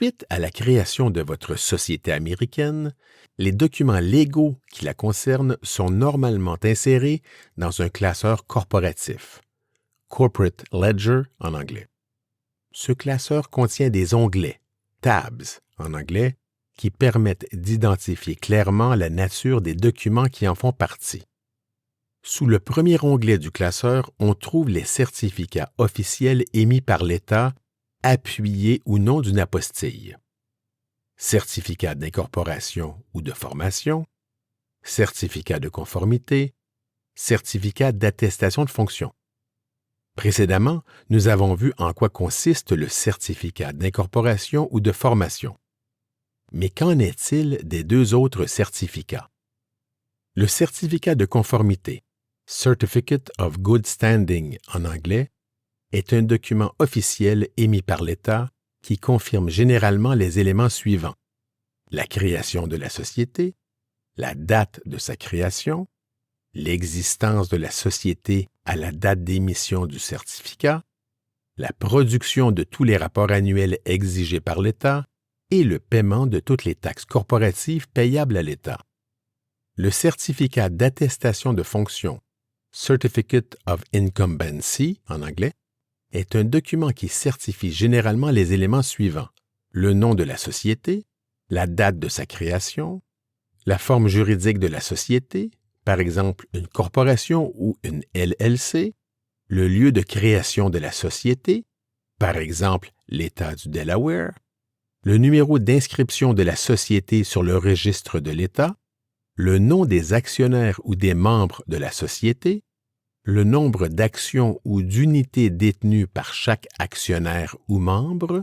Suite à la création de votre société américaine, les documents légaux qui la concernent sont normalement insérés dans un classeur corporatif, Corporate Ledger en anglais. Ce classeur contient des onglets, tabs en anglais, qui permettent d'identifier clairement la nature des documents qui en font partie. Sous le premier onglet du classeur, on trouve les certificats officiels émis par l'État, appuyés ou non d'une apostille. Certificat d'incorporation ou de formation, certificat de conformité, certificat d'attestation de fonction. Précédemment, nous avons vu en quoi consiste le certificat d'incorporation ou de formation. Mais qu'en est-il des deux autres certificats? Le certificat de conformité, Certificate of Good Standing en anglais, est un document officiel émis par l'État qui confirme généralement les éléments suivants: la création de la société, la date de sa création, l'existence de la société à la date d'émission du certificat, la production de tous les rapports annuels exigés par l'État et le paiement de toutes les taxes corporatives payables à l'État. Le certificat d'attestation de fonction, Certificate of Incumbency en anglais, est un document qui certifie généralement les éléments suivants: le nom de la société, la date de sa création, la forme juridique de la société, par exemple une corporation ou une LLC, le lieu de création de la société, par exemple l'État du Delaware, le numéro d'inscription de la société sur le registre de l'État, le nom des actionnaires ou des membres de la société, le nombre d'actions ou d'unités détenues par chaque actionnaire ou membre,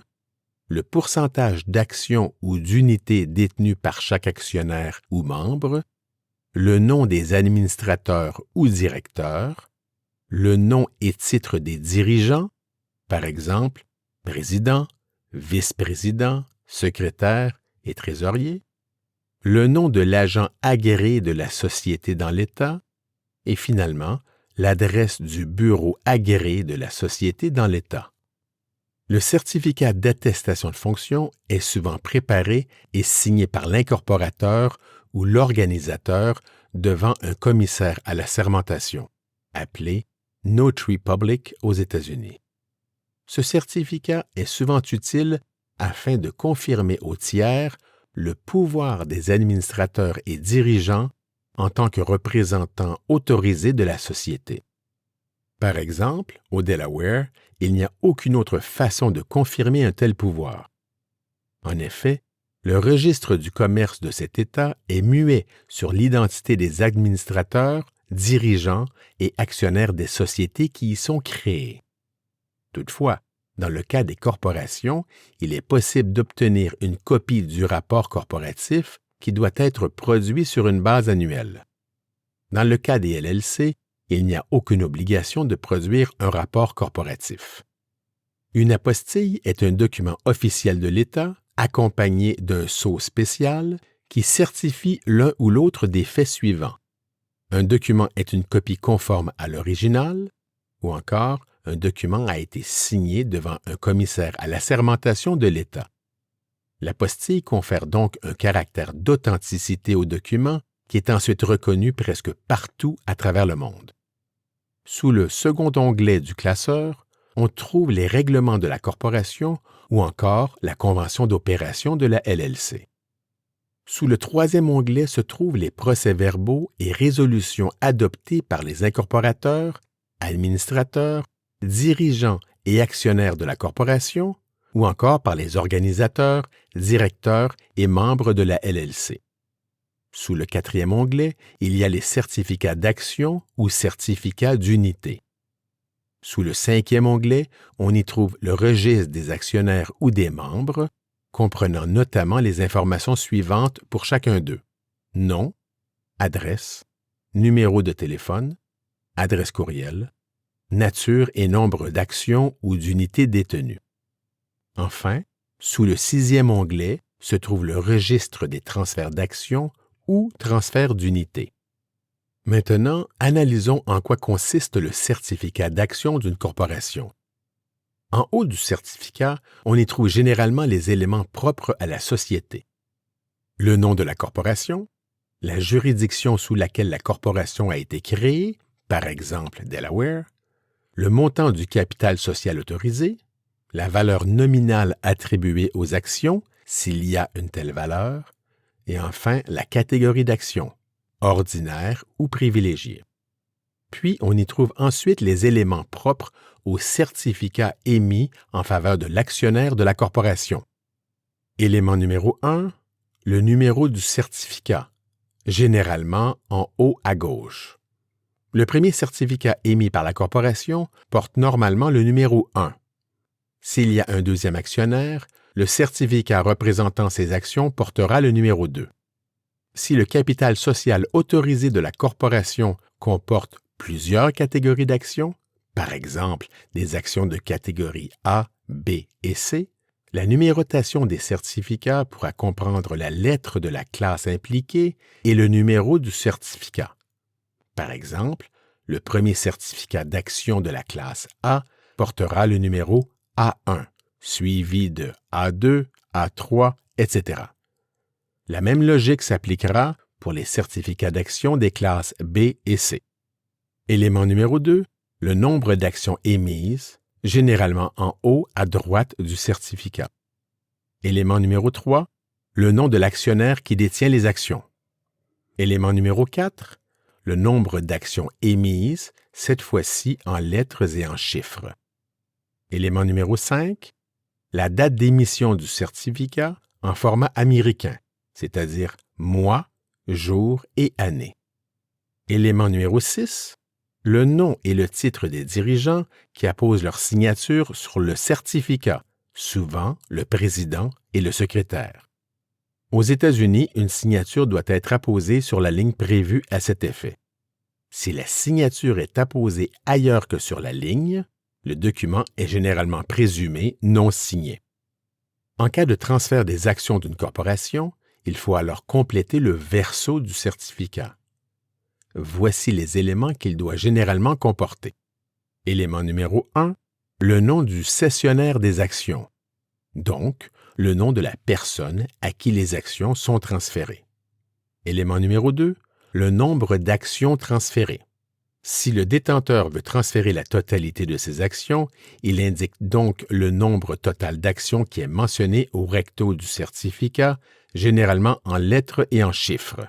le pourcentage d'actions ou d'unités détenues par chaque actionnaire ou membre, le nom des administrateurs ou directeurs, le nom et titre des dirigeants, par exemple président, vice-président, secrétaire et trésorier, le nom de l'agent agréé de la société dans l'État et finalement l'adresse du bureau agréé de la société dans l'État. Le certificat d'attestation de fonction est souvent préparé et signé par l'incorporateur ou l'organisateur devant un commissaire à la sermentation, appelé Notary Public aux États-Unis. Ce certificat est souvent utile afin de confirmer aux tiers le pouvoir des administrateurs et dirigeants en tant que représentants autorisés de la société. Par exemple, au Delaware, il n'y a aucune autre façon de confirmer un tel pouvoir. En effet, le registre du commerce de cet État est muet sur l'identité des administrateurs, dirigeants et actionnaires des sociétés qui y sont créées. Toutefois, dans le cas des corporations, il est possible d'obtenir une copie du rapport corporatif qui doit être produit sur une base annuelle. Dans le cas des LLC, il n'y a aucune obligation de produire un rapport corporatif. Une apostille est un document officiel de l'État accompagné d'un sceau spécial qui certifie l'un ou l'autre des faits suivants. Un document est une copie conforme à l'original, ou encore un document a été signé devant un commissaire à la sermentation de l'État. L'apostille confère donc un caractère d'authenticité au document qui est ensuite reconnu presque partout à travers le monde. Sous le second onglet du classeur, on trouve les règlements de la corporation ou encore la convention d'opération de la LLC. Sous le troisième onglet se trouvent les procès-verbaux et résolutions adoptés par les incorporateurs, administrateurs, dirigeants et actionnaires de la corporation ou encore par les organisateurs, directeurs et membres de la LLC. Sous le quatrième onglet, il y a les certificats d'action ou certificats d'unité. Sous le cinquième onglet, on y trouve le registre des actionnaires ou des membres, comprenant notamment les informations suivantes pour chacun d'eux: nom, adresse, numéro de téléphone, adresse courriel, nature et nombre d'actions ou d'unités détenues. Enfin, sous le sixième onglet se trouve le registre des transferts d'actions ou transferts d'unités. Maintenant, analysons en quoi consiste le certificat d'action d'une corporation. En haut du certificat, on y trouve généralement les éléments propres à la société. Le nom de la corporation, la juridiction sous laquelle la corporation a été créée, par exemple Delaware, le montant du capital social autorisé, la valeur nominale attribuée aux actions, s'il y a une telle valeur, et enfin la catégorie d'actions, ordinaire ou privilégiée. Puis on y trouve ensuite les éléments propres au certificat émis en faveur de l'actionnaire de la corporation. Élément numéro 1, le numéro du certificat, généralement en haut à gauche. Le premier certificat émis par la corporation porte normalement le numéro 1. S'il y a un deuxième actionnaire, le certificat représentant ces actions portera le numéro 2. Si le capital social autorisé de la corporation comporte plusieurs catégories d'actions, par exemple des actions de catégorie A, B et C, la numérotation des certificats pourra comprendre la lettre de la classe impliquée et le numéro du certificat. Par exemple, le premier certificat d'action de la classe A portera le numéro A1, suivi de A2, A3, etc. La même logique s'appliquera pour les certificats d'action des classes B et C. Élément numéro 2, le nombre d'actions émises, généralement en haut à droite du certificat. Élément numéro 3, le nom de l'actionnaire qui détient les actions. Élément numéro 4, le nombre d'actions émises, cette fois-ci en lettres et en chiffres. Élément numéro 5, la date d'émission du certificat en format américain, c'est-à-dire mois, jour et année. Élément numéro 6, le nom et le titre des dirigeants qui apposent leur signature sur le certificat, souvent le président et le secrétaire. Aux États-Unis, une signature doit être apposée sur la ligne prévue à cet effet. Si la signature est apposée ailleurs que sur la ligne, le document est généralement présumé non signé. En cas de transfert des actions d'une corporation, il faut alors compléter le verso du certificat. Voici les éléments qu'il doit généralement comporter. Élément numéro 1, le nom du cessionnaire des actions, donc le nom de la personne à qui les actions sont transférées. Élément numéro 2, le nombre d'actions transférées. Si le détenteur veut transférer la totalité de ses actions, il indique donc le nombre total d'actions qui est mentionné au recto du certificat, généralement en lettres et en chiffres.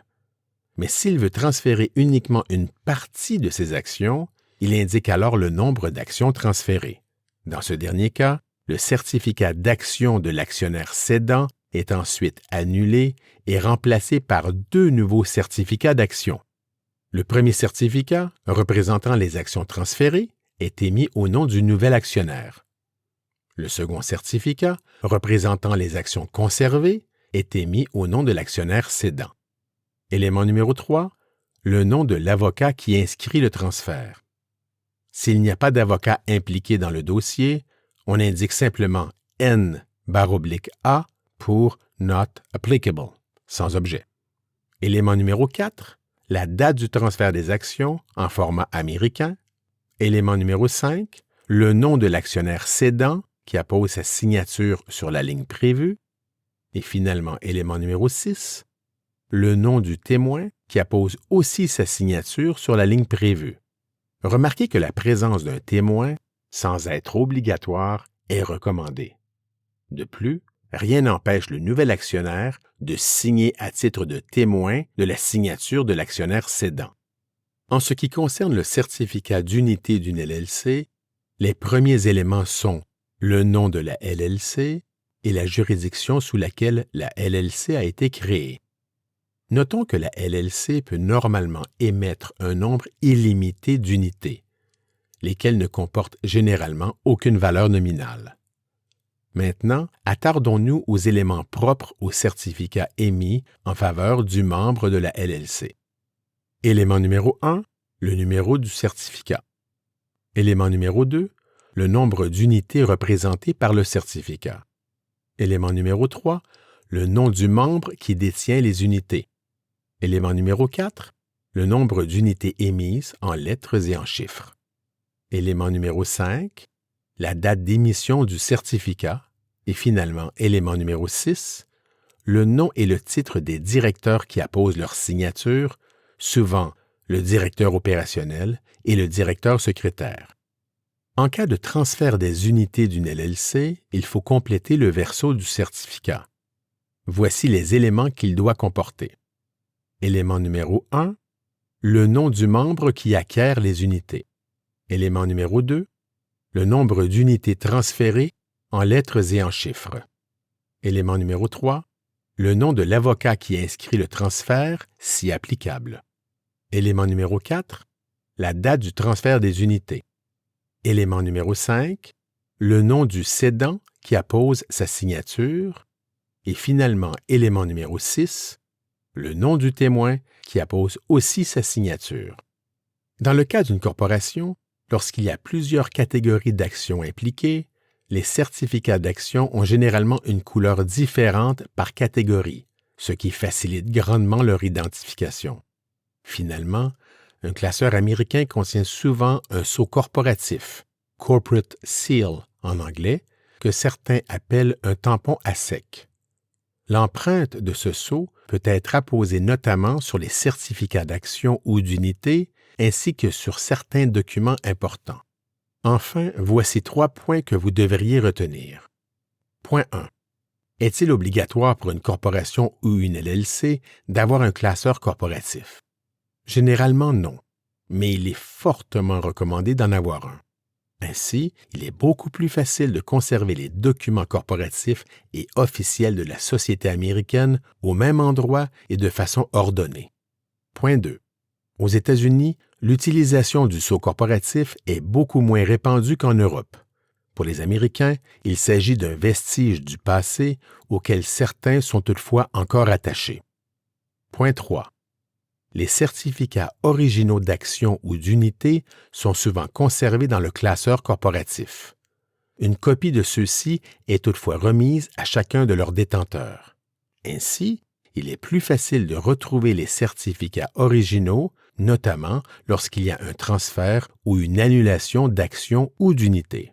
Mais s'il veut transférer uniquement une partie de ses actions, il indique alors le nombre d'actions transférées. Dans ce dernier cas, le certificat d'action de l'actionnaire cédant est ensuite annulé et remplacé par 2 nouveaux certificats d'action. Le premier certificat, représentant les actions transférées, est émis au nom du nouvel actionnaire. Le second certificat, représentant les actions conservées, est émis au nom de l'actionnaire cédant. Élément numéro 3, le nom de l'avocat qui inscrit le transfert. S'il n'y a pas d'avocat impliqué dans le dossier, on indique simplement N/A pour Not applicable, sans objet. Élément numéro 4, la date du transfert des actions en format américain. Élément numéro 5, le nom de l'actionnaire cédant qui appose sa signature sur la ligne prévue. Et finalement, élément numéro 6, le nom du témoin qui appose aussi sa signature sur la ligne prévue. Remarquez que la présence d'un témoin, sans être obligatoire, est recommandée. De plus, rien n'empêche le nouvel actionnaire de signer à titre de témoin de la signature de l'actionnaire cédant. En ce qui concerne le certificat d'unité d'une LLC, les premiers éléments sont le nom de la LLC et la juridiction sous laquelle la LLC a été créée. Notons que la LLC peut normalement émettre un nombre illimité d'unités, lesquelles ne comportent généralement aucune valeur nominale. Maintenant, attardons-nous aux éléments propres au certificat émis en faveur du membre de la LLC. Élément numéro 1, le numéro du certificat. Élément numéro 2, le nombre d'unités représentées par le certificat. Élément numéro 3, le nom du membre qui détient les unités. Élément numéro 4, le nombre d'unités émises en lettres et en chiffres. Élément numéro 5, la date d'émission du certificat et finalement, élément numéro 6, le nom et le titre des directeurs qui apposent leur signature, souvent le directeur opérationnel et le directeur secrétaire. En cas de transfert des unités d'une LLC, il faut compléter le verso du certificat. Voici les éléments qu'il doit comporter. Élément numéro 1, le nom du membre qui acquiert les unités. Élément numéro 2, le nombre d'unités transférées en lettres et en chiffres. Élément numéro 3, le nom de l'avocat qui inscrit le transfert, si applicable. Élément numéro 4, la date du transfert des unités. Élément numéro 5, le nom du cédant qui appose sa signature. Et finalement, élément numéro 6, le nom du témoin qui appose aussi sa signature. Dans le cas d'une corporation, lorsqu'il y a plusieurs catégories d'actions impliquées, les certificats d'action ont généralement une couleur différente par catégorie, ce qui facilite grandement leur identification. Finalement, un classeur américain contient souvent un sceau corporatif, Corporate Seal en anglais, que certains appellent un tampon à sec. L'empreinte de ce sceau peut être apposée notamment sur les certificats d'action ou d'unité ainsi que sur certains documents importants. Enfin, voici 3 points que vous devriez retenir. Point 1. Est-il obligatoire pour une corporation ou une LLC d'avoir un classeur corporatif? Généralement non, mais il est fortement recommandé d'en avoir un. Ainsi, il est beaucoup plus facile de conserver les documents corporatifs et officiels de la société américaine au même endroit et de façon ordonnée. Point 2. Aux États-Unis, l'utilisation du sceau corporatif est beaucoup moins répandue qu'en Europe. Pour les Américains, il s'agit d'un vestige du passé auquel certains sont toutefois encore attachés. Point 3. Les certificats originaux d'action ou d'unité sont souvent conservés dans le classeur corporatif. Une copie de ceux-ci est toutefois remise à chacun de leurs détenteurs. Ainsi, il est plus facile de retrouver les certificats originaux, notamment lorsqu'il y a un transfert ou une annulation d'action ou d'unité.